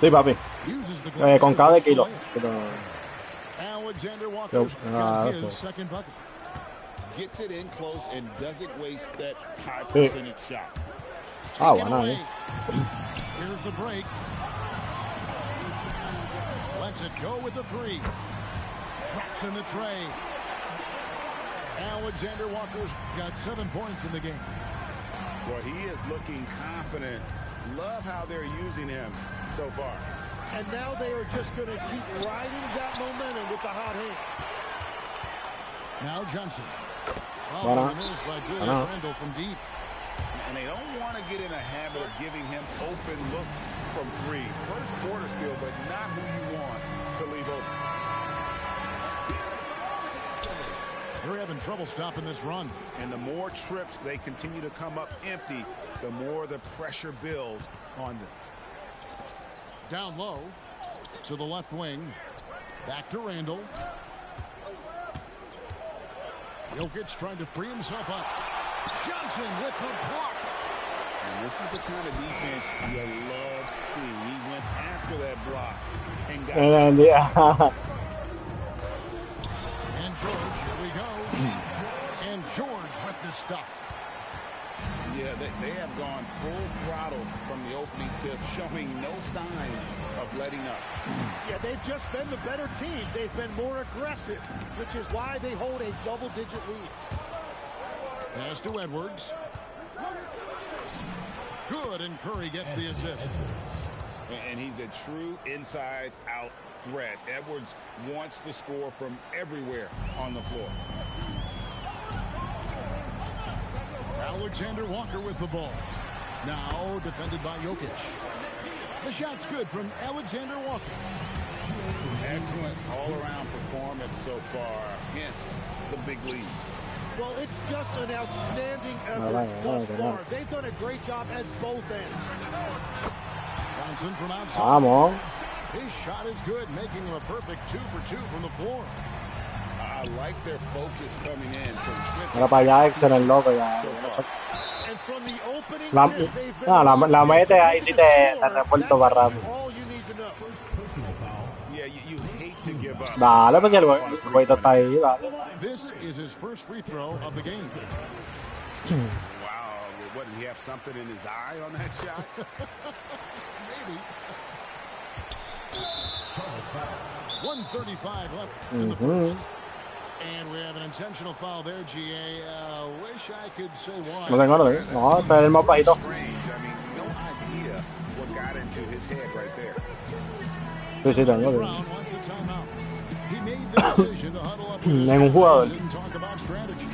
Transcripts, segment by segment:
Sí, papi. Con cada kilo. Gets it in close and doesn't waste that high percentage shot. Bueno, Here's the break. Lets it go with the three. Drops in the tray. Alexander Walker's got 7 points in the game. Well, he is looking confident. Love how they're using him so far. And now they are just going to keep riding that momentum with the hot hand. Now Johnson. Following the miss by Julius Randle from deep. And they don't want to get in a habit of giving him open looks from three. First quarter steal, but not who you want to leave open. They're having trouble stopping this run. And the more trips they continue to come up empty, the more the pressure builds on them. Down low to the left wing. Back to Randle. Jokic trying to free himself up. Johnson with the block. And this is the kind of defense you love seeing. He went after that block and got it. And George, here we go. And George with the stuff. Yeah, they have gone full throttle from the opening tip, showing no signs of letting up. Yeah, they've just been the better team. They've been more aggressive, which is why they hold a double-digit lead. Pass to Edwards. Good, and Curry gets the assist. And he's a true inside-out threat. Edwards wants to score from everywhere on the floor. Alexander Walker with the ball. Now defended by Jokic. The shot's good from Alexander Walker. Excellent all-around performance so far. Hence the big lead. Well, it's just an outstanding effort thus far. They've done a great job at both ends. Johnson from outside. Vamos. His shot is good, making him a perfect 2 for 2 from the floor. I like their focus coming in. Ahora para allá, excelente loco ya. And from the opening la mete ahí si te revuelto para rápido. Yeah, you hate to give up. Dale, pues el güeyito está ahí, dale. This is his first free throw of the game. Wow, what, did he have something in his eye on that shot? Maybe. 1:35 left in the first. And we have an intentional foul there, GA. Wish I could say why. No, está el más bajito. I mean, no idea what got into his head right there. Sí, tengo. Brown wants a timeout. He made the decision to huddle up with his un jugador. guys and talk about strategy.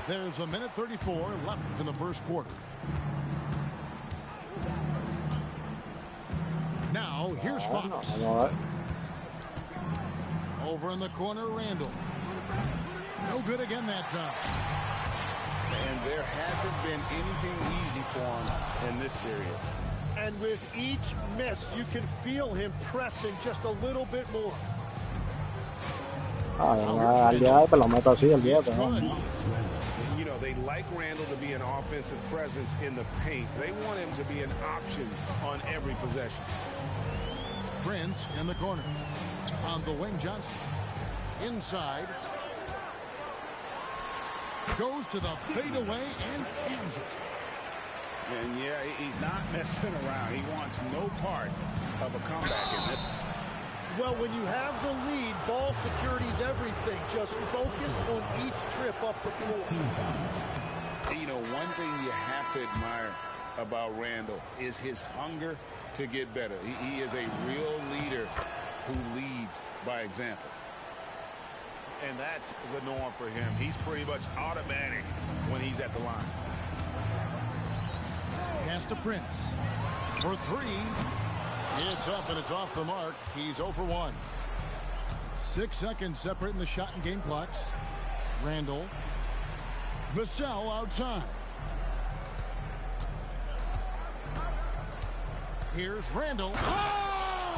There's a minute 34 left in the first quarter. Now, here's Fox. Over in the corner, Randle. No good again that time. And there hasn't been anything easy for him in this period. And with each miss, you can feel him pressing just a little bit more. Al día de lo meto así, el día You know, they like Randle to be an offensive presence in the paint. They want him to be an option on every possession. Prince in the corner. On the wing, Johnson. Inside. Goes to the fadeaway and ends it. And yeah, he's not messing around. He wants no part of a comeback in this. Well, when you have the lead, ball security is everything. Just focus on each trip up the floor. You know, one thing you have to admire about Randle is his hunger to get better. He is a real leader who leads by example. And that's the norm for him. He's pretty much automatic when he's at the line. Pass to Prince. For three. It's up and it's off the mark. He's 0 for 1. 6 seconds separating the shot and game clocks. Randle. Vassell outside. Here's Randle. Oh!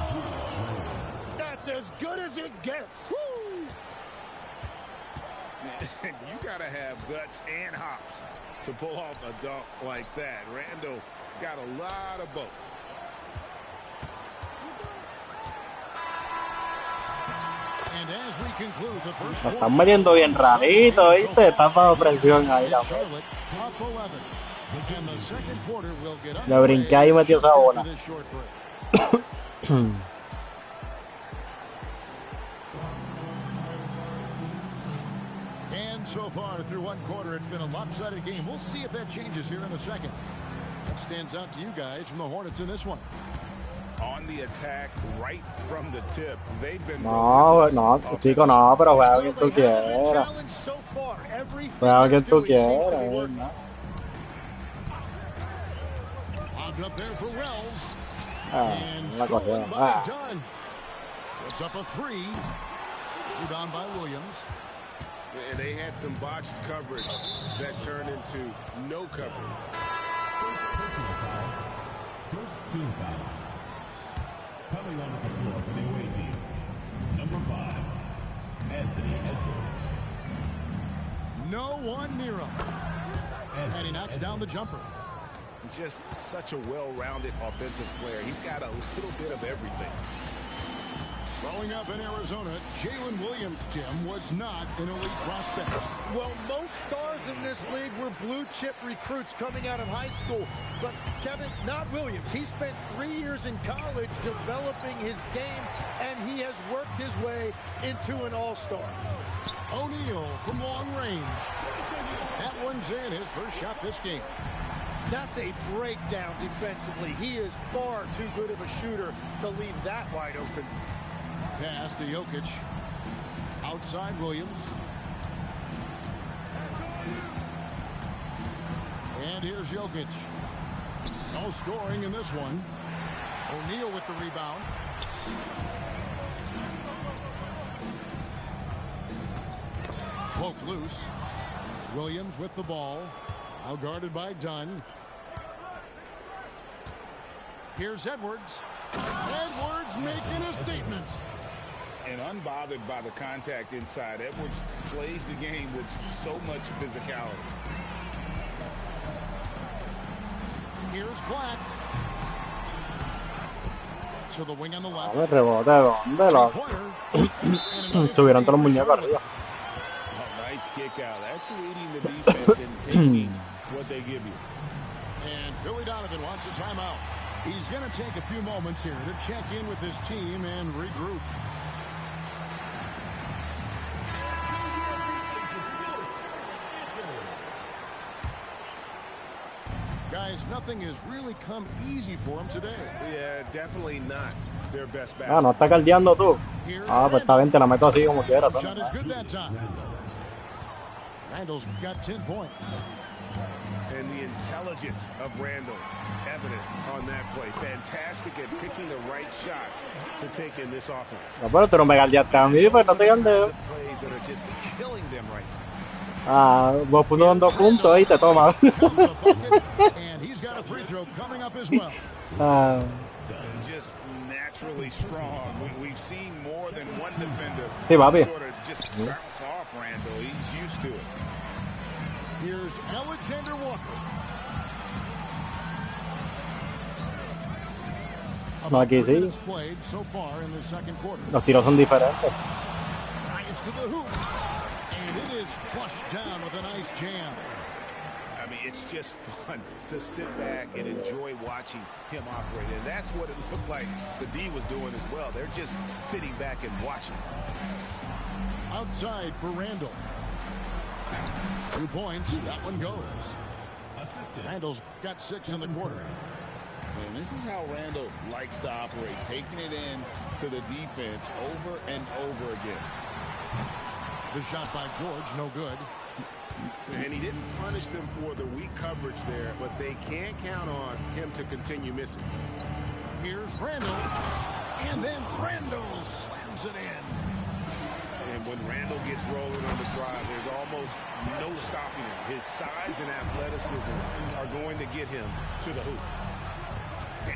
That's as good as it gets. Woo! You got to have guts and hops to pull off a dunk like that. Randall got a lot of both. And as we conclude the first Lo quarter, están metiendo bien rarito, ¿viste? Está bajo presión ahí it's también. Charlotte up 11. And the second quarter will get Le underway brinqué ahí y metió just esa after bola. this short break. And so far through one quarter, it's been a lopsided game. We'll see if that changes here in the second. What stands out to you guys from the Hornets in this one? On the attack right from the tip. They've been No, no, chico, no, pero juega quien tú quieras. Juega quien tú quieras. ¿No? Lobbed up there for Wells. No la cogió. Dunn. Puts up a three. Rebound by Williams. And they had some botched coverage that turned into no coverage. First team foul. Coming onto the floor for the away team, number 5, Anthony Edwards. No one near him. And he knocks down the jumper. Just such a well-rounded offensive player. He's got a little bit of everything. Growing up in Arizona, Jalen Williams, Jim, was not an elite prospect. Well, most stars in this league were blue-chip recruits coming out of high school. But, Kevin, not Williams. He spent 3 years in college developing his game, and he has worked his way into an all-star. O'Neal from long range. That one's in, his first shot this game. That's a breakdown defensively. He is far too good of a shooter to leave that wide open. Pass to Jokic. Outside Williams. And here's Jokic. No scoring in this one. O'Neal with the rebound. Poked loose. Williams with the ball. Now guarded by Dunn. Here's Edwards. Edwards making a statement. And unbothered by the contact inside, Edwards plays the game with so much physicality. Here's Black. To the wing on the left. A ver, rebote, ¿dónde lo? Subieron todos los muñecos arriba. Oh, nice kick out. That's reading the defense and taking what they give you. And Billy Donovan wants a timeout. He's going to take a few moments here to check in with his team and regroup. Guys, nothing has really come easy for him today. Yeah, definitely not their best Ah, basketball. no está caldeando tú. Ah, pues está bien, te la meto así como quieras. Shot is good that time. Randall's got 10 points. And the intelligence of Randall evident on that play. Fantastic at picking the right shots to take in this offense. No, pero tú no me caldeaste a mí, pues no te caldeo. Plays that are just killing them right now. Ah, vos puso 2 puntos ahí te toma. And he's got a free throw coming up as well. Ah, Just naturally strong. We've seen more than one defender sí, papi. sort of just bounce off Randall. He's used to it. Here's Alexander Walker. No, aquí sí. Minutes played so far in the second quarter. Los tiros son diferentes. Drives to the hoop. And it is flushed down with a nice jam. I mean, it's just fun to sit back and enjoy watching him operate. And that's what it looked like the D was doing as well. They're just sitting back and watching. Outside for Randall. 2 points. That one goes. Randall's got 6 in the quarter. And this is how Randall likes to operate, taking it in to the defense over and over again. The shot by George, no good. And he didn't punish them for the weak coverage there, but they can't count on him to continue missing. Here's Randall. And then Randall slams it in. And when Randall gets rolling on the drive, there's almost no stopping him. His size and athleticism are going to get him to the hoop.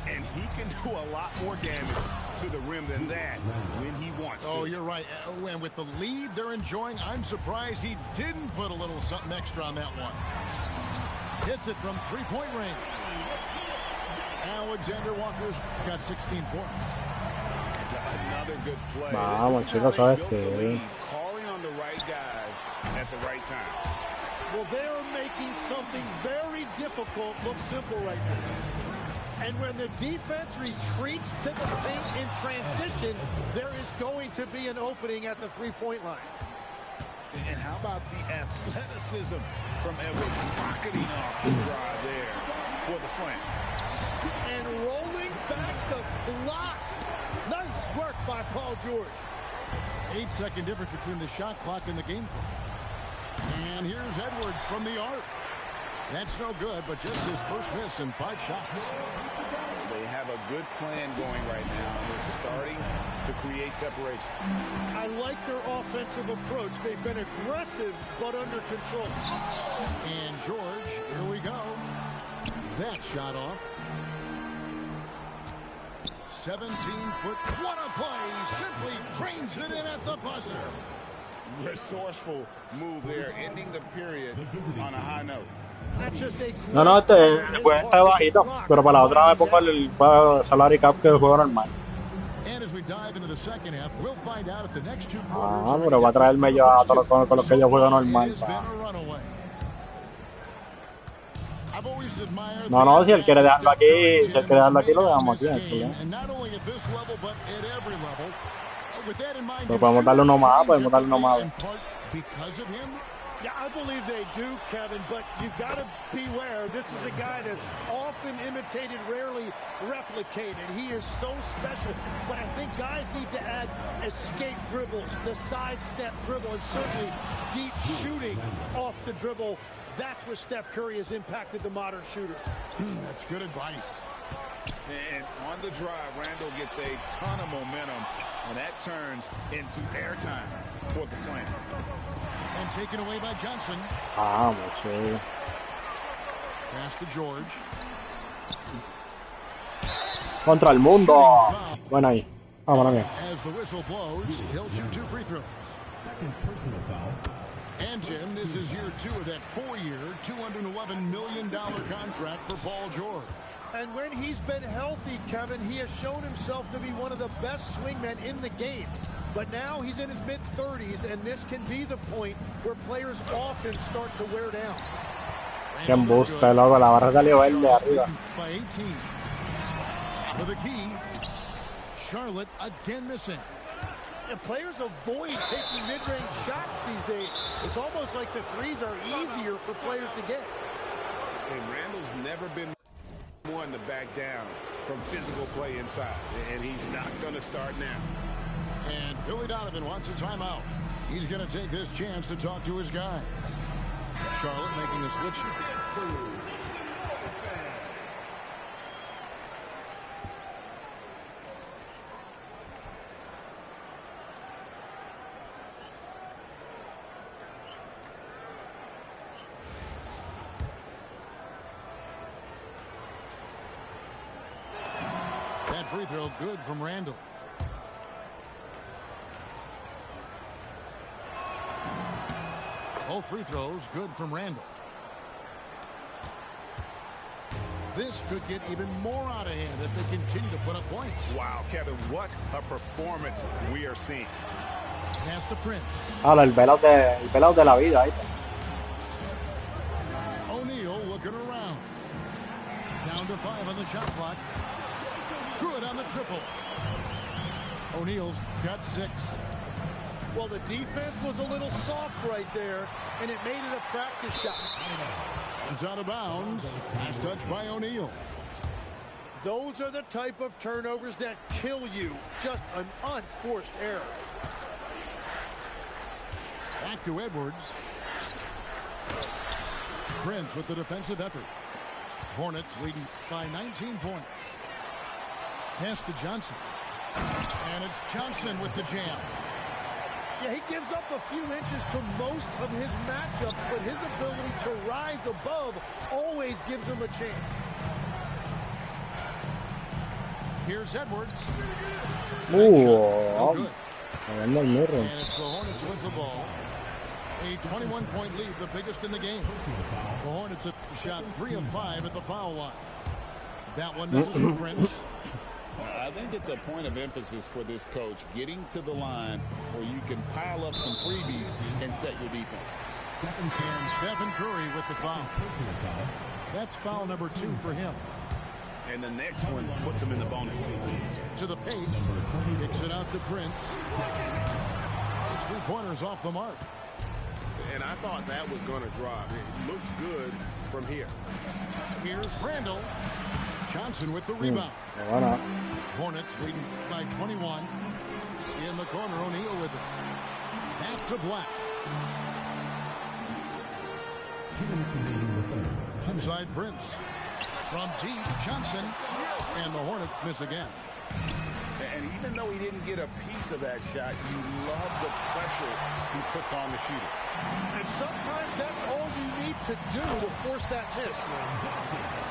And he can do a lot more damage to the rim than that when he wants to. Oh, you're right. And with the lead they're enjoying, I'm surprised he didn't put a little something extra on that one. Hits it from three-point range. Alexander Walker's got 16 points. Another good play. Vamos, chicos, ¿sabes qué? Calling on the right guys at the right time. Well, they're making something very difficult look simple right now. And when the defense retreats to the paint in transition, there is going to be an opening at the three-point line. And how about the athleticism from Edwards rocketing off the drive there for the slam. And rolling back the clock. Nice work by Paul George. 8-second difference between the shot clock and the game clock. And here's Edwards from the arc. That's no good, but just his first miss in 5 shots. They have a good plan going right now. They're starting to create separation. I like their offensive approach. They've been aggressive, but under control. And George, here we go. That shot off. 17-foot, what a play! Simply drains it in at the buzzer. Resourceful move there, ending the period on a high note. No, no, pues está bajito, pero para la otra me pongo el salary cap que el juego normal. Ah, pero va a traerme yo a todos con los que yo juego normal. No, no, si él quiere dejarlo aquí, si él quiere dejarlo aquí, lo dejamos aquí. Pero podemos darle uno más, Yeah, I believe they do, Kevin, but you've got to beware. This is a guy that's often imitated, rarely replicated. He is so special, but I think guys need to add escape dribbles, the sidestep dribble, and certainly deep shooting off the dribble. That's where Steph Curry has impacted the modern shooter. That's good advice. And on the drive, Randall gets a ton of momentum, and that turns into airtime for the slam. And taken away by Johnson. Ah, mucho. Pass to George. Contra el mundo. Bueno ahí. Vámonos bien. As the whistle blows, he'll shoot 2 free throws. Second personal foul. And Jim, this is year 2 of that 4-year, $211 million contract for Paul George. And when he's been healthy, Kevin, he has shown himself to be one of the best swingmen in the game. But now he's in his mid-30s, and this can be the point where players often start to wear down. Que embuste, loco, la barra salió verde arriba. By 18. For the key, Charlotte again missing. And players avoid taking mid-range shots these days. It's almost like the threes are easier for players to get. And Randall's never been one to back down from physical play inside, and he's not going to start now. And Billy Donovan wants a timeout. He's going to take this chance to talk to his guy. Charlotte making a switch here. That free throw good from Randall. Both free throws good from Randall. This could get even more out of hand if they continue to put up points. Wow, Kevin, what a performance we are seeing. Pass to Prince. Ahora el pelado de la vida ahí. O'Neal looking around. Down to 5 on the shot clock. Good on the triple. O'Neal's got 6. Well, the defense was a little soft right there, and it made it a practice shot. It's out of bounds. Nice touch by O'Neal. Those are the type of turnovers that kill you. Just an unforced error. Back to Edwards. Prince with the defensive effort. Hornets leading by 19 points. Pass to Johnson. And it's Johnson with the jam. Yeah, he gives up a few inches to most of his matchups, but his ability to rise above always gives him a chance. Here's Edwards. No good. Agarrando el mirro. And it's the Hornets with the ball. A 21-point lead, the biggest in the game. The Hornets have shot 3 of 5 at the foul line. That one misses for Prince. I think it's a point of emphasis for this coach, getting to the line where you can pile up some freebies and set your defense. And Stephen Curry with the foul. That's foul number 2 for him. And the next one puts him in the bonus. To the paint. Kicks it out to Prince. It's 3 pointers off the mark. And I thought that was going to drop. It looked good from here. Here's Randall. Johnson with the rebound. Hornets leading by 21. In the corner, O'Neal with it. Back to Black. Inside Prince. From deep, Johnson. And the Hornets miss again. And even though he didn't get a piece of that shot, you love the pressure he puts on the shooter. And sometimes that's all you need to do to force that miss.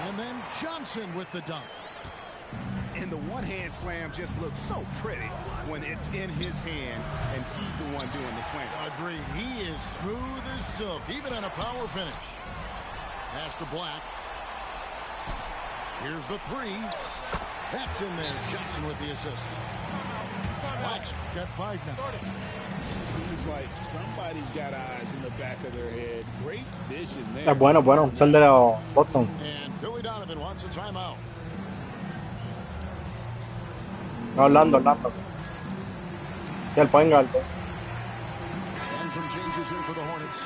And then Johnson with the dunk. And the one-hand slam just looks so pretty when it's in his hand and he's the one doing the slam. Agree. He is smooth as silk, even on a power finish. Pass to Black. Here's the 3. That's in there. Johnson with the assist. Black's got 5 now. Seems like somebody's got eyes in the back of their head. Great vision there. Es bueno. Es el de los Boston. And Billy Donovan wants a timeout. No, Orlando. Sí, el point guard. And some changes here for the Hornets.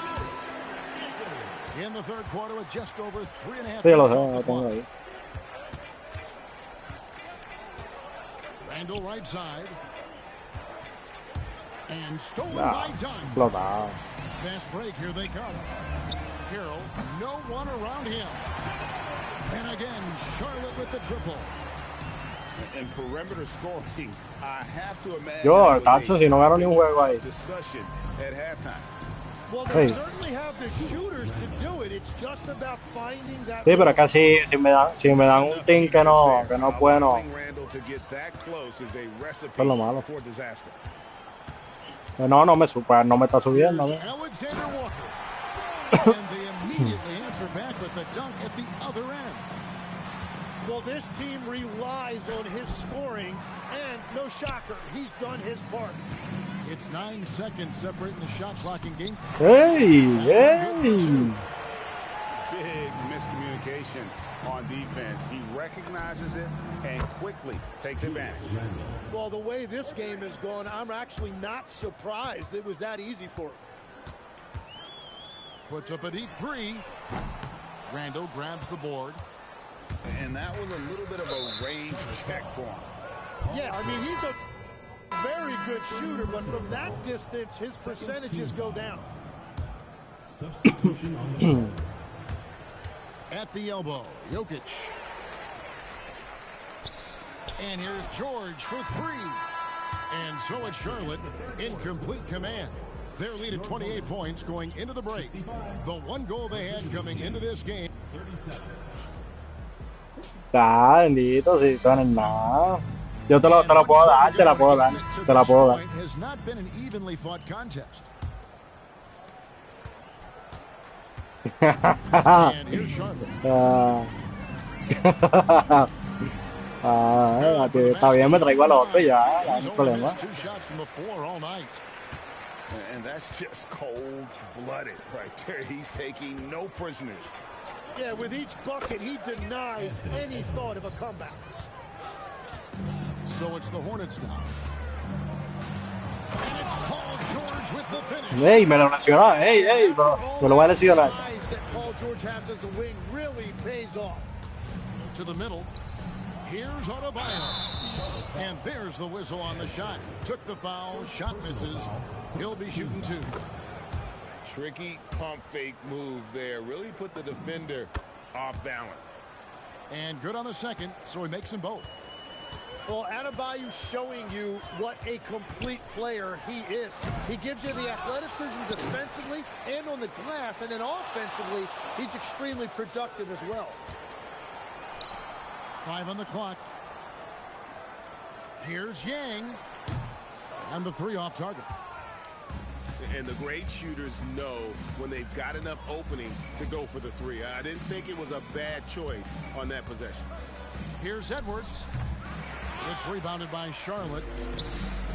In the third quarter with just over 3.5 Sí, lo minutes sé, off the lo tengo clock. ahí. Randall right side. And stolen Ah, by Dunn. explotado. Fast break, here they come. Carroll, no one around him. And again, Charlotte with the triple. And perimeter scoring, I have to imagine. Yo, tacho, si no gano ni un juego ahí. Discussion at halftime. Well, they Hey. certainly have the shooters to do it. It's just about finding that. Sí, pero es que si me dan un team que no es bueno, Allowing Randall to get that close is a recipe es lo malo. for disaster. No me está subiendo. Here's ¿no? Alexander Walker. And they immediately answer back with the dunk at the other end. Well, this team relies on his scoring, and no shocker, he's done his part. It's 9 seconds separating the shot clock and game. ¡Ey! Big miscommunication on defense. He recognizes it and quickly takes advantage. Well, the way this game has gone, I'm actually not surprised it was that easy for him. Puts up a deep 3. Randall grabs the board. And that was a little bit of a range check for him. Yeah, I mean, he's a very good shooter, but from that distance, his percentages go down. Substitution on the board. At the elbow, Jokic. And here's George for 3. And so it's Charlotte in complete command. Their lead at 28 points going into the break. The one goal they had coming into this game. 37. Bendito, si tú eres nada. Yo te la puedo dar, te la puedo dar. Has not been an evenly fought contest. And here's Charlotte. Está bien, me traigo al otro y ya, no hay He's only problema. missed 2 shots from the floor all night. And that's just cold-blooded right there. He's taking no prisoners. Yeah, with each bucket, he denies any thought of a comeback. So it's the Hornets now. And it's Paul George with the finish. Ey, me lo lesionó, bro, me lo voy a lesionar. Size that Paul George has as a wing really pays off. To the middle. Here's Adebayo. And there's the whistle on the shot. Took the foul. Shot misses. He'll be shooting 2. Tricky pump fake move there. Really put the defender off balance. And good on the second, so he makes them both. Well, Adebayo showing you what a complete player he is. He gives you the athleticism defensively and on the glass, and then offensively, he's extremely productive as well. 5 on the clock. Here's Yang. And the three off target. And the great shooters know when they've got enough opening to go for the three. I didn't think it was a bad choice on that possession. Here's Edwards. It's rebounded by Charlotte.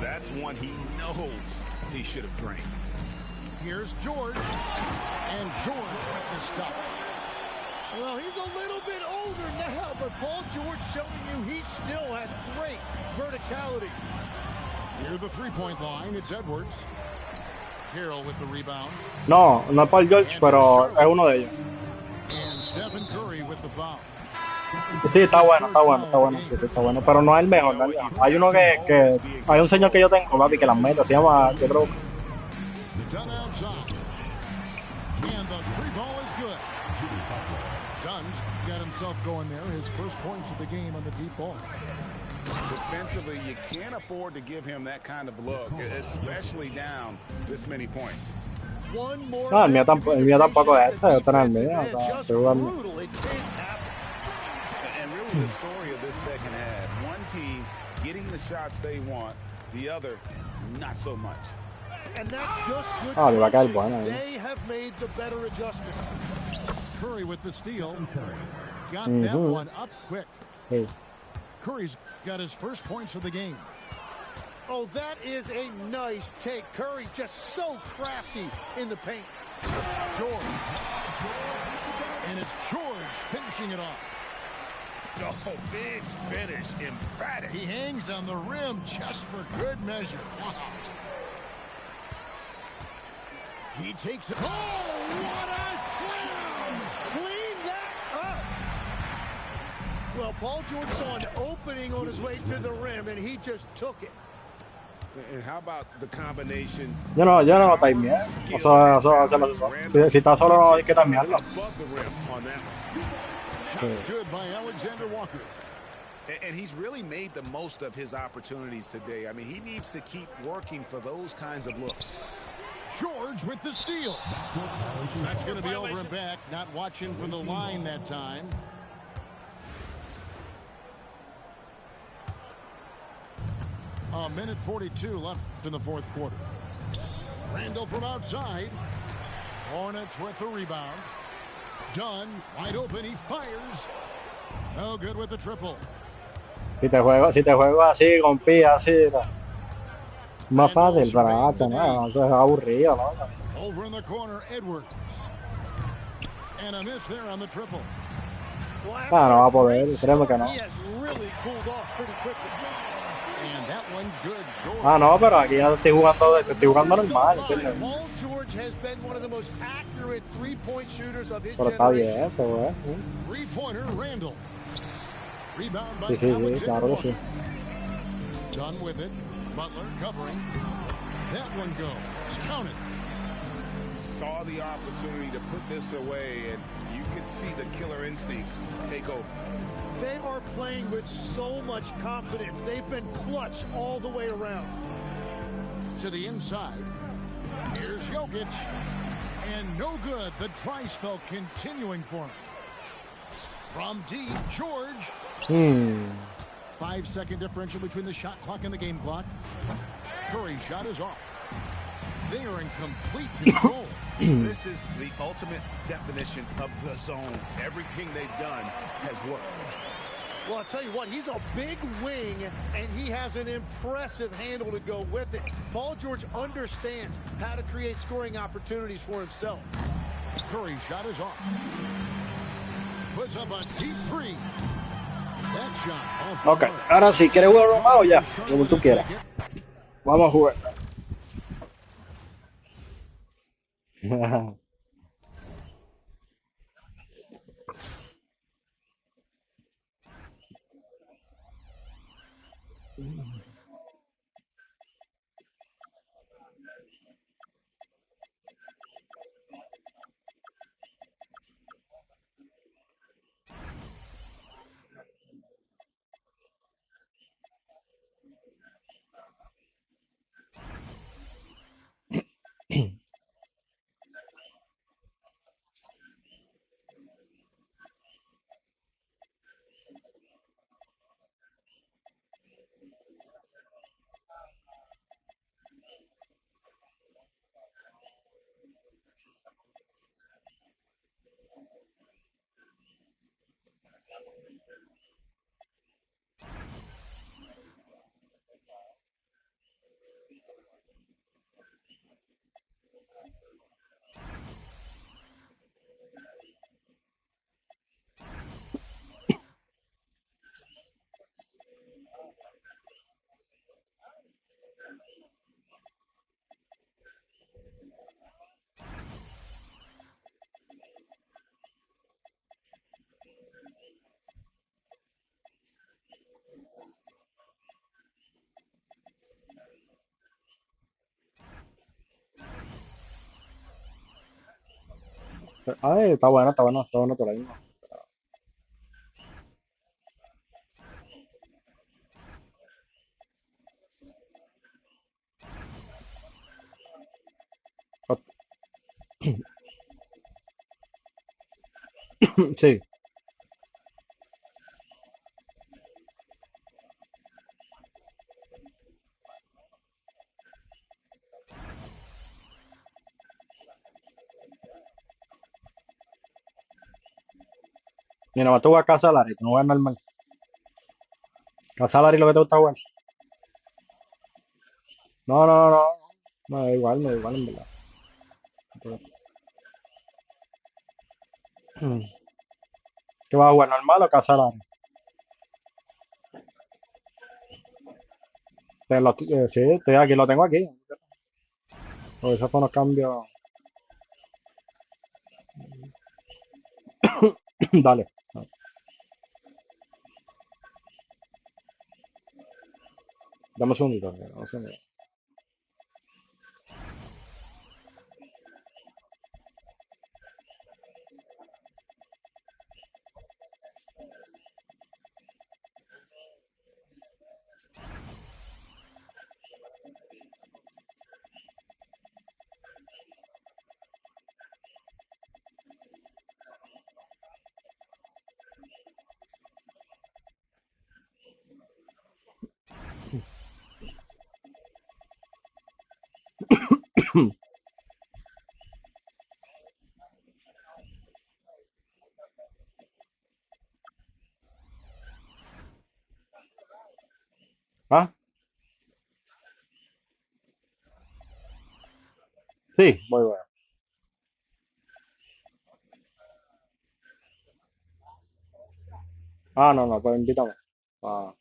That's one he knows he should have drained. Here's George. And George with the stuff. Well, he's a little bit older now, but Paul George showing you he still has great verticality. Near the three-point line, it's Edwards. Carroll with the rebound. No, no es Paul George, pero es uno de ellos. And Stephen Curry with the foul. Sí, está bueno, sí, está bueno, pero no es el mejor, no es el mejor. Hay uno que hay un señor que yo tengo, papi, que las mete, se llama, yo creo. Dunn outside. And the three ball is good. Dunn's got himself going there. His first points of the game on the deep ball. Defensively, you can't afford to give him that kind of look, especially down this many points. No, el mío tampoco es este, este no es el mío, estoy jugando. And really the story of this second half, one team getting the shots they want, the other not so much. And that's just good. Ah, le va a caer bueno. They have made the better adjustments. Curry with the steal. Got that one up quick. Hey. Curry's got his first points of the game. Oh, that is a nice take. Curry just so crafty in the paint. George. And it's George finishing it off. Oh, big finish, emphatic. He hangs on the rim just for good measure. Wow. He takes it. Oh, what a slam! Clean that up. Well, Paul George saw an opening on his way to the rim, and he just took it. And how about the combination? Yo no timeé. Si está solo no hay que timearlo. Good by Alexander Walker. And he's really made the most of his opportunities today. I mean, he needs to keep working for those kinds of looks. George with the steal. That's going to be over and back. Not watching for the line that time. A minute 42 left in the fourth quarter. Randall from outside. Hornets with the rebound. Dunn wide open. He fires. No good with the triple. Si te juego así, con pie, así, más fácil para Hacha, ¿no? Eso es aburrido, ¿no? Over in the corner, Edwards. And a miss there on the triple. Ah, no va a poder, créeme que no. Ah, no, pero aquí ya estoy jugando normal, ¿entiendes? Pero está bien eso, güey. Sí, claro que sí. Done with it. Butler covering. That one goes. Count it. Saw the opportunity to put this away, and you can see the killer instinct take over. They are playing with so much confidence. They've been clutch all the way around. To the inside. Here's Jokic. And no good. The dry spell continuing for him. From deep, George. 5-second differential between the shot clock and the game clock. Curry's shot is off. They are in complete control. This is the ultimate definition of the zone. Everything they've done has worked. Well, I'll tell you what, he's a big wing, and he has an impressive handle to go with it. Paul George understands how to create scoring opportunities for himself. Curry's shot is off. Puts up a deep three. That shot. Ok, ahora sí, ¿quieres jugar uno más o ya? Como tú quieras. Vamos a jugar. Ay, está bueno por ahí, ¿no? Sí. Mira, más tú vas a Casalari, no voy a normal. Casalari lo que te gusta jugar. No, no, no. Me da igual en verdad. ¿Qué vas a jugar, normal o Casalari? Sí, estoy aquí, lo tengo aquí. Por eso fue unos cambios. Dale. Dame un segundito. Dame un segundito. ¿Ah? Sí, voy. Ah, no, no, pues invítame. Ah,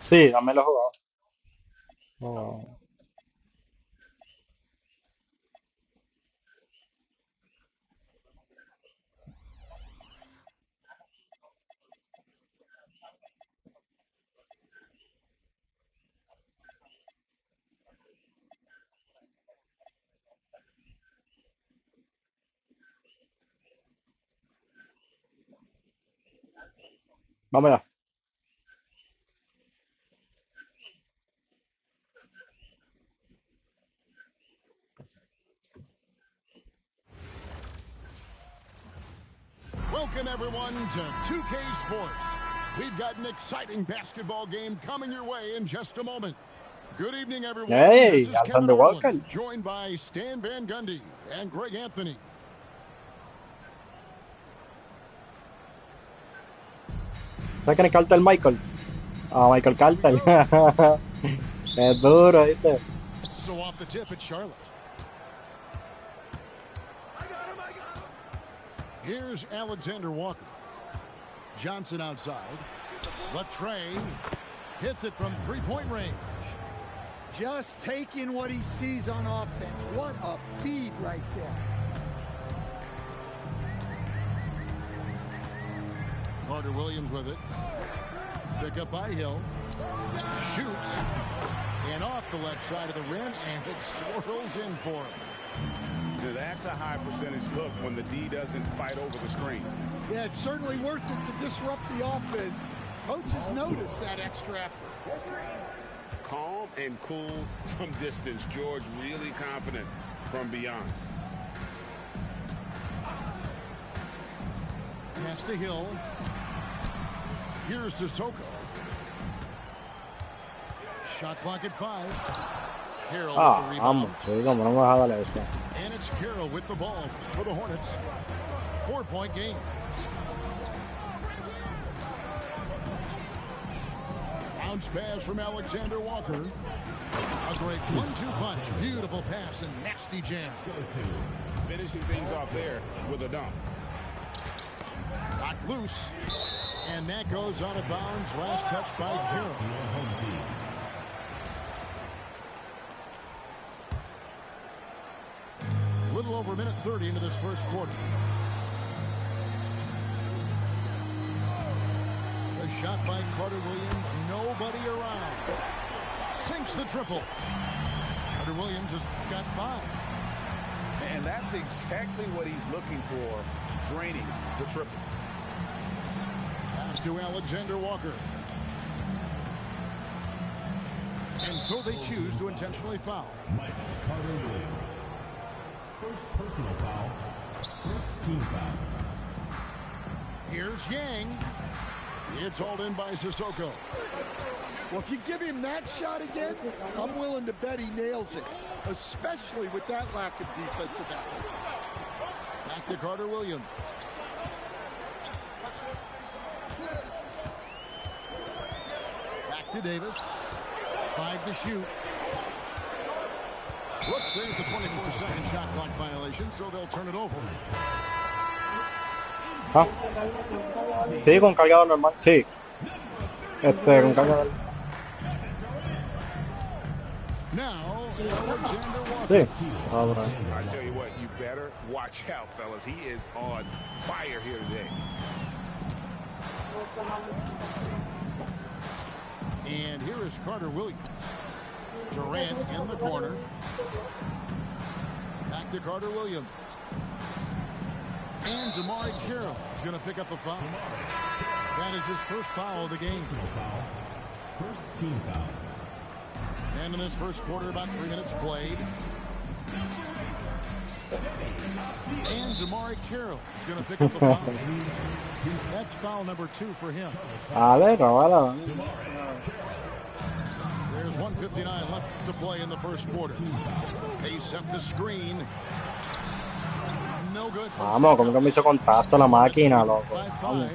sí, también lo he jugado. Oh, vamos allá. Welcome, everyone, to 2K Sports. We've got an exciting basketball game coming your way in just a moment. Good evening, everyone. This Hey, is Kevin Alexander Walker. Harlan, joined by Stan Van Gundy and Greg Anthony. ¿Sabes quién es Carter Michael? Ah, Michael Carter. Es duro, ¿viste? So off the tip, it's Charlotte. Here's Alexander Walker. Johnson outside. Latre hits it from three-point range. Just taking what he sees on offense. What a feed right there. Carter Williams with it. Pick up by Hill. Shoots. And off the left side of the rim, and it swirls in for him. Now, that's a high percentage look when the D doesn't fight over the screen. Yeah, it's certainly worth it to disrupt the offense. Coaches notice that extra effort. Calm and cool from distance. George really confident from beyond. Pass to Hill. Here's Sissoko. Shot clock at 5. Carroll with the Ah, rebound. vamos, chico, no me vas a darle esto. And it's Carroll with the ball for the Hornets. 4-point game. Bounce pass from Alexander Walker. A great 1-2 punch. Beautiful pass and nasty jam. Finishing things off there with a dunk. Knocked loose. And that goes out of bounds. Last touch by Carroll. A little over a minute 30 into this first quarter. The shot by Carter Williams. Nobody around. Sinks the triple. Carter Williams has got 5. And that's exactly what he's looking for, draining the triple. Pass to Alexander Walker. And so they choose to intentionally foul. Michael Carter Williams. First personal foul. First team foul. Here's Yang. It's hauled in by Sissoko. Well, if you give him that shot again, I'm willing to bet he nails it, especially with that lack of defensive effort. Back to Carter Williams. Back to Davis. 5 to shoot. Whoops, there's the 24-second shot clock violation, so they'll turn it over. Ah. Sí, con cargador normal, sí. Con cargador. Now, Alexander Walker. Sí. Ahora. I tell you what, you better watch out, fellas. He is on fire here today. And here is Carter Williams. Durant in the corner. Back to Carter Williams. And Jamari Carroll is going to pick up a foul. That is his first foul of the game. First team foul. And in this first quarter, about 3 minutes played. And Jamari Carroll is going to pick up a foul. That's foul number 2 for him. There's 1:59 left to play in the first quarter. They set the screen. No good. Vamos, como que me hizo contacto la máquina, loco. By 5.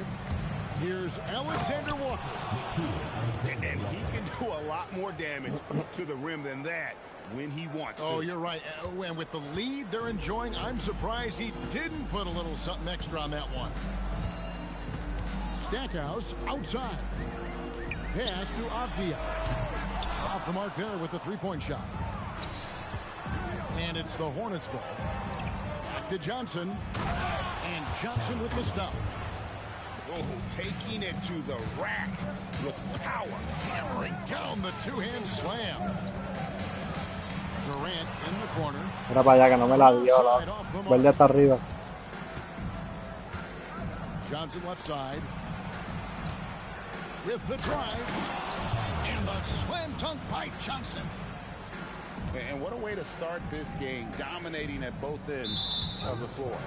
Here's Alexander Walker. And he can do a lot more damage to the rim than that when he wants to. Oh, you're right. And with the lead they're enjoying, I'm surprised he didn't put a little something extra on that one. Stackhouse outside. Pass to Avdia. Off the mark there with the 3-point shot. And it's the Hornets ball. Back to Johnson. And Johnson with the stop. Oh, taking it to the rack with power. Hammering down the 2-hand slam. Durant in the corner. Era para allá que no me la dio. Verde hasta arriba. Johnson left side. With the drive. And the slam dunk by Johnson. And what a way to start this game, dominating at both ends of the floor.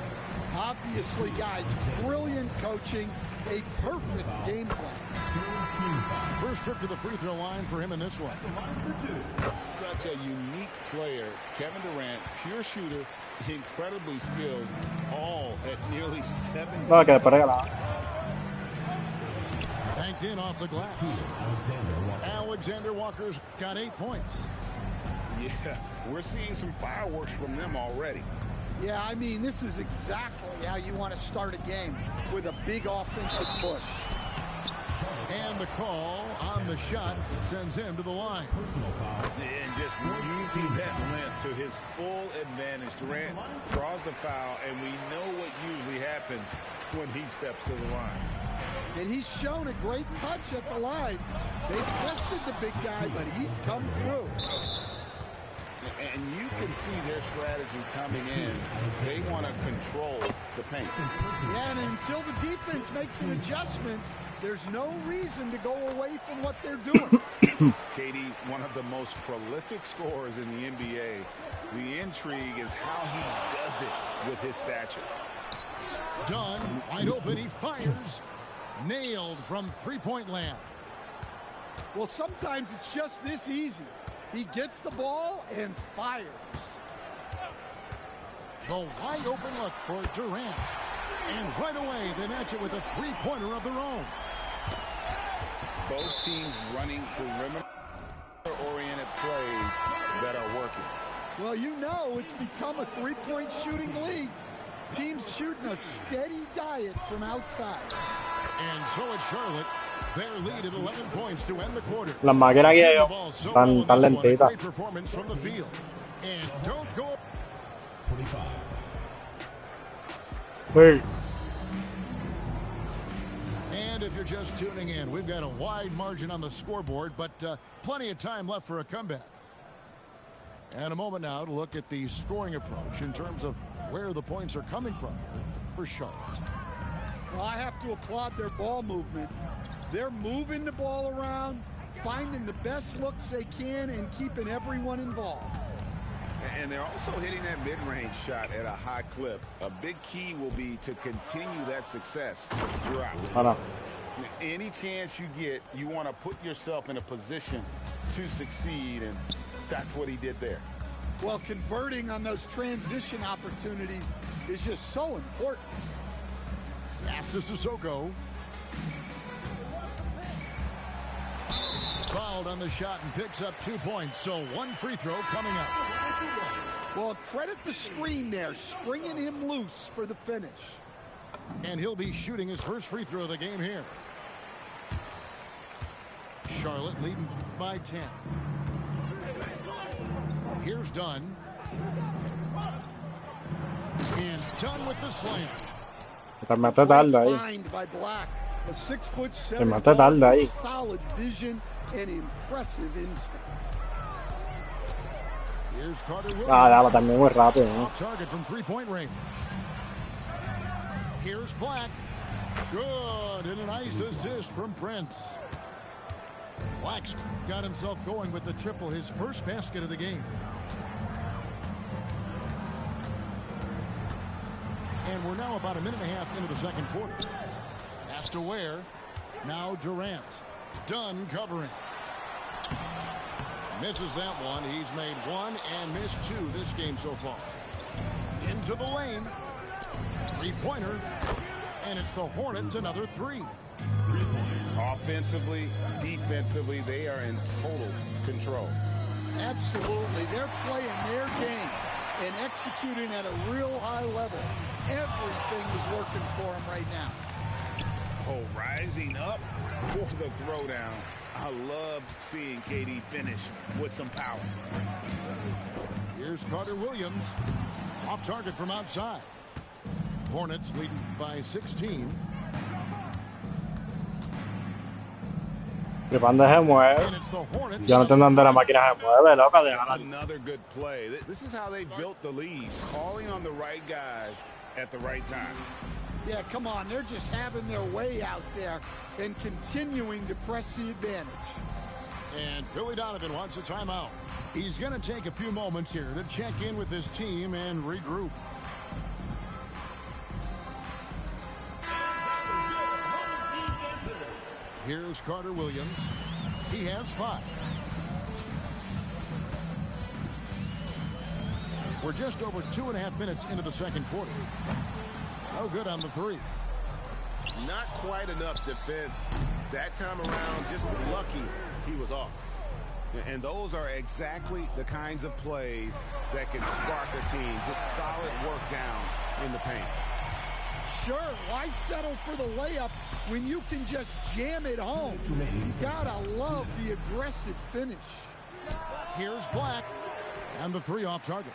Obviously, guys, brilliant coaching, a perfect game plan. First trip to the free throw line for him in this one. Such a unique player. Kevin Durant, pure shooter, incredibly skilled, all at nearly 7. Okay, para allá. Tanked in off the glass. Alexander Walker's got 8 points. Yeah, we're seeing some fireworks from them already. Yeah, I mean, this is exactly how you want to start a game, with a big offensive push. And the call on the shot sends him to the line. And just using that length to his full advantage. Durant draws the foul, and we know what usually happens when he steps to the line. And he's shown a great touch at the line. They've tested the big guy, but he's come through. And you can see their strategy coming in. They want to control the paint. Yeah, and until the defense makes an adjustment, there's no reason to go away from what they're doing. Katie, one of the most prolific scorers in the NBA. The intrigue is how he does it with his stature. Done. Wide open. He fires. Nailed from 3-point land. Well, sometimes it's just this easy. He gets the ball and fires. The wide open look for Durant. And right away, they match it with a 3-pointer of their own. Both teams running perimeter-oriented plays that are working. Well, you know it's become a 3-point shooting league. Teams shooting a steady diet from outside. And so it's Charlotte. Their lead at 11 points to end the quarter. Las máquinas que yo tan lentitas. Great performance from the field. And don't go. 25. Hey. And if you're just tuning in, we've got a wide margin on the scoreboard, but plenty of time left for a comeback. And a moment now to look at the scoring approach in terms of where the points are coming from here for Charlotte. Well, I have to applaud their ball movement. They're moving the ball around, finding the best looks they can, and keeping everyone involved. And they're also hitting that mid-range shot at a high clip. A big key will be to continue that success throughout. Any chance you get, you want to put yourself in a position to succeed, and that's what he did there. Well, converting on those transition opportunities is just so important. Fast to Sissoko. Fouled on the shot and picks up 2 points, so one free throw coming up. Well, credit the screen there, springing him loose for the finish. And he'll be shooting his first free throw of the game here. Charlotte leading by 10. Here's Dunn. And Dunn with the slam. Se mete tarde ahí. Find by Black. A 6'7" Se mete tarde ahí. Solid vision and impressive instincts. Here's Carter Williams. Ya, también muy rápido. Off target from three-point range. Here's Black. Good, and a nice assist from Prince. Black's got himself going with the triple, his first basket of the game. And we're now about a minute and a half into the second quarter. Pass to Ware. Now Durant. Dunn covering. Misses that one. He's made one and missed two this game so far. Into the lane. Three-pointer. And it's the Hornets another three. 3 points. Offensively, defensively, they are in total control. Absolutely. They're playing their game and executing at a real high level. Everything is working for them right now. Oh, rising up for the throwdown. I love seeing KD finish with some power. Here's Carter Williams. Off target from outside. Hornets leading by 16. Que Panda se mueve. And it's the Hornets. Ya no te dando la máquina se mueve, loca, déjala. Another good play. This is how they built the lead, calling on the right guys at the right time. Yeah, come on. They're just having their way out there and continuing to press the advantage. And Billy Donovan wants a timeout. He's going to take a few moments here to check in with his team and regroup. Here's Carter Williams. He has 5. We're just over 2.5 minutes into the second quarter. No good on the three. Not quite enough defense that time around. Just lucky he was off. And those are exactly the kinds of plays that can spark a team. Just solid work down in the paint. Sure, why settle for the layup when you can just jam it home? You gotta love the aggressive finish. Here's Black. And the three off target.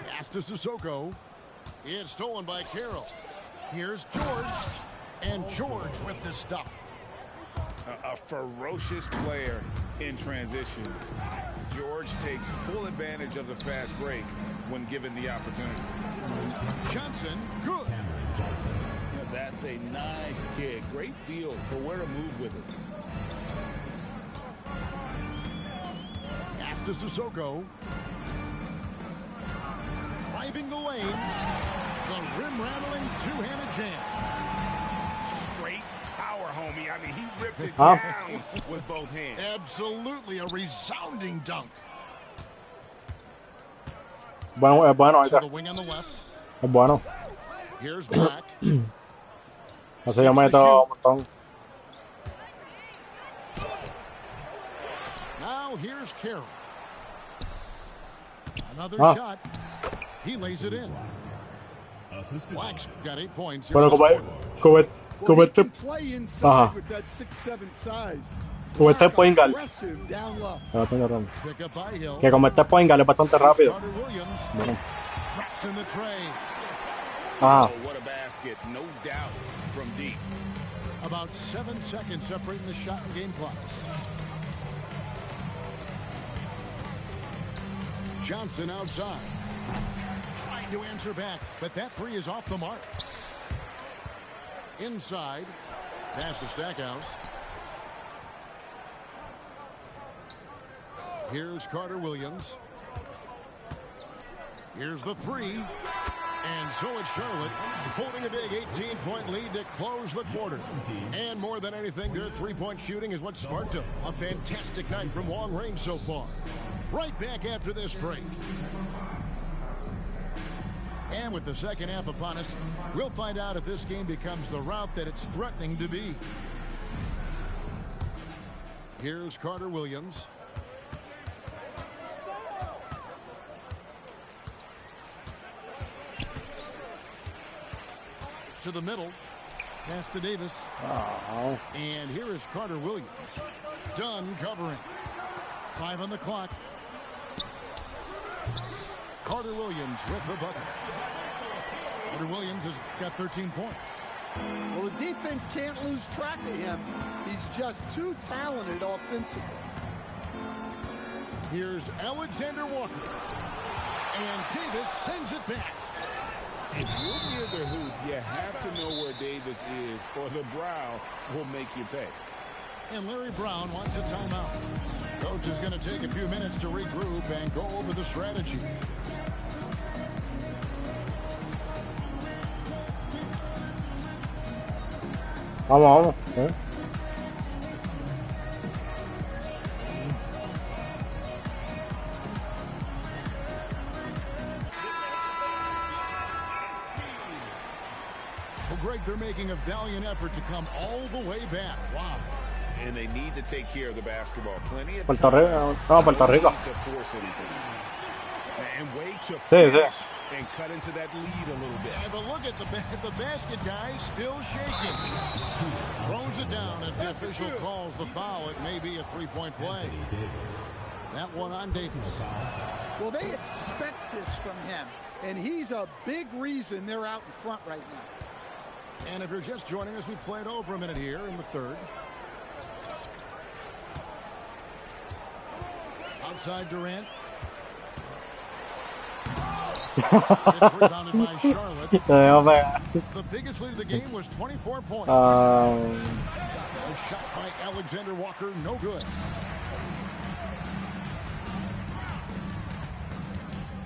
Pass to Sissoko. It's stolen by Carroll. Here's George. And George with the stuff. A ferocious player in transition. George takes full advantage of the fast break when given the opportunity. Johnson, good. Yeah, that's a nice kick. Great feel for where to move with it. Pass to Sissoko. Driving the lane. The rim-rattling two-handed jam. Straight power, homie. I mean, he ripped it down with both hands. Absolutely a resounding dunk. Bueno, es bueno. To the wing on the left. Es bueno. Here's Black. Así yo meto un montón. Now here's Carroll. Another shot. He lays it in. Blacks got 8 points. Bueno, como He este, can play inside with that 6'7" size. como este point guard. Aggressive down low. Pick up by Hill. Que como este point guard es bastante rápido. Carter Williams Bueno. drops in the tray. Ah, Oh, what a basket, no doubt, from deep. About 7 seconds separating the shot and game clocks. Johnson outside. Trying to answer back, but that three is off the mark. Inside. Pass to Stackhouse. Here's Carter Williams. Here's the three. And so it's Charlotte holding a big 18-point lead to close the quarter. And more than anything, their three-point shooting is what sparked them. A fantastic night from long range so far. Right back after this break. And with the second half upon us, we'll find out if this game becomes the route that it's threatening to be. Here's Carter Williams. To the middle. Pass to Davis. oh. And here is Carter Williams. Done covering. 5 on the clock. Carter Williams with the bucket. Carter Williams has got 13 points. Well, the defense can't lose track of him. He's just too talented offensively. Here's Alexander Walker. And Davis sends it back. If you're near the hoop, you have to know where Davis is, or the brow will make you pay. And Larry Brown wants a timeout. Coach is going to take a few minutes to regroup and go over the strategy. Vamos. Well, Greg, they're making a valiant effort to come all the way back. Wow. And they need to take care of the basketball. Plenty of Puerto time. Rico. No, Puerto Rico. Don't need to force anything. And wait to Sí, sí. finish and cut into that lead a little bit. Yeah, but look at the basket guy still shaking. Throws it down as the official calls the foul. It may be a three-point play. That one on Davis. Well, they expect this from him, and he's a big reason they're out in front right now. And if you're just joining us, we played over a minute here in the third. Outside Durant. It's rebounded by Charlotte. The biggest lead of the game was 24 points. A shot by Alexander Walker, no good.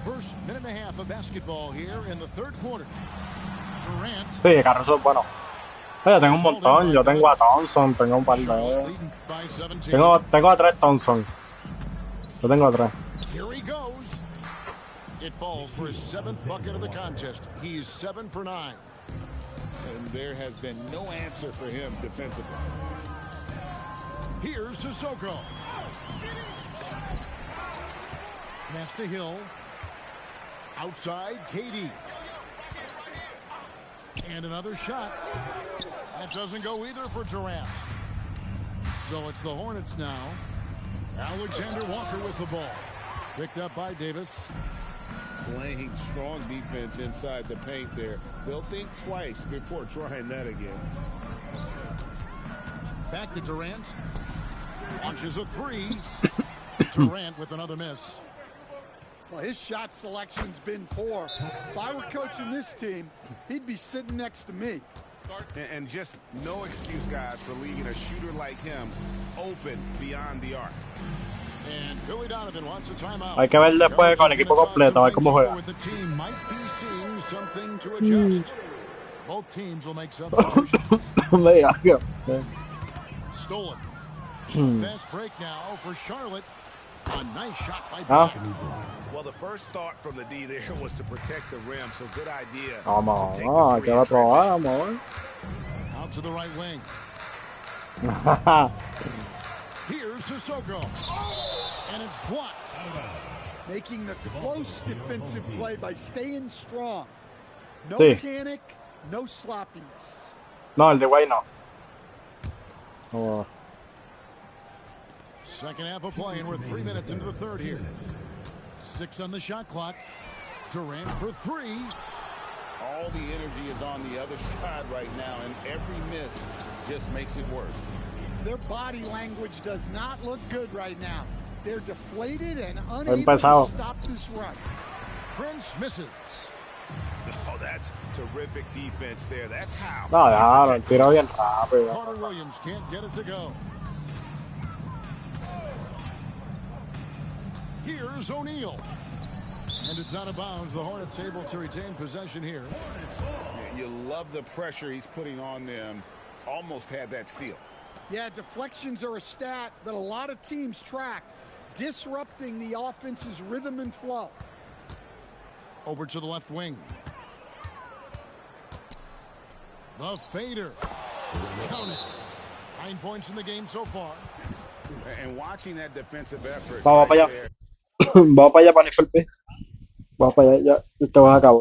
First minute and a half of basketball here in the third quarter. Durant. Sí, Caruso es bueno. Yo tengo un montón. Yo tengo a Thompson, tengo un par de... Leading by 17. Tengo a 3 Thompson. Yo tengo a 3. Here he goes. It falls for his 7th bucket of the contest. He's 7 for 9. And there has been no answer for him defensively. Here's Sissoko. Pass to Hill. Outside, KD. And another shot. That doesn't go either for Durant. So it's the Hornets now. Alexander Walker with the ball. Picked up by Davis. Playing strong defense inside the paint there. They'll think twice before trying that again. Back to Durant. Launches a three. Durant with another miss. Well, his shot selection's been poor. If I were coaching this team, he'd be sitting next to me. And just no excuse, guys, for leaving a shooter like him open beyond the arc. And Billy Donovan wants a timeout. Hay que ver después con el equipo completo, a ver cómo juega. The team might be seeing something to adjust. Both teams will make substitutions. Stolen. Fast break now for Charlotte. A nice shot by Black. Well, the first thought from the D there was to protect the rim, so good idea. Vamos, vamos, que va a probar, vamos. Out to the right wing. Here's Sissoko. And it's blocked. Making the close defensive play by staying strong. No Sí. panic, no sloppiness. No, el de White no. Oh. Second half of play, and we're 3 minutes into the third here. 6 on the shot clock. Durant for 3. All the energy is on the other side right now, and every miss just makes it worse. Their body language does not look good right now. They're deflated and unable to Empezado. stop this run. Prince misses. Oh, that's terrific defense there. That's how. No, déjalo, el tiro bien rápido. Carter Williams can't get it to go. Here's O'Neal. And it's out of bounds. The Hornets able to retain possession here. You love the pressure he's putting on them. Almost had that steal. Yeah, deflections are a stat that a lot of teams track, disrupting the offense's rhythm and flow. Over to the left wing. The fader. Count it. 9 points in the game so far. And watching that defensive effort. Vamos para allá. Vamos para allá para Nifelpe. Vamos para allá, ya. Te vas a acabar.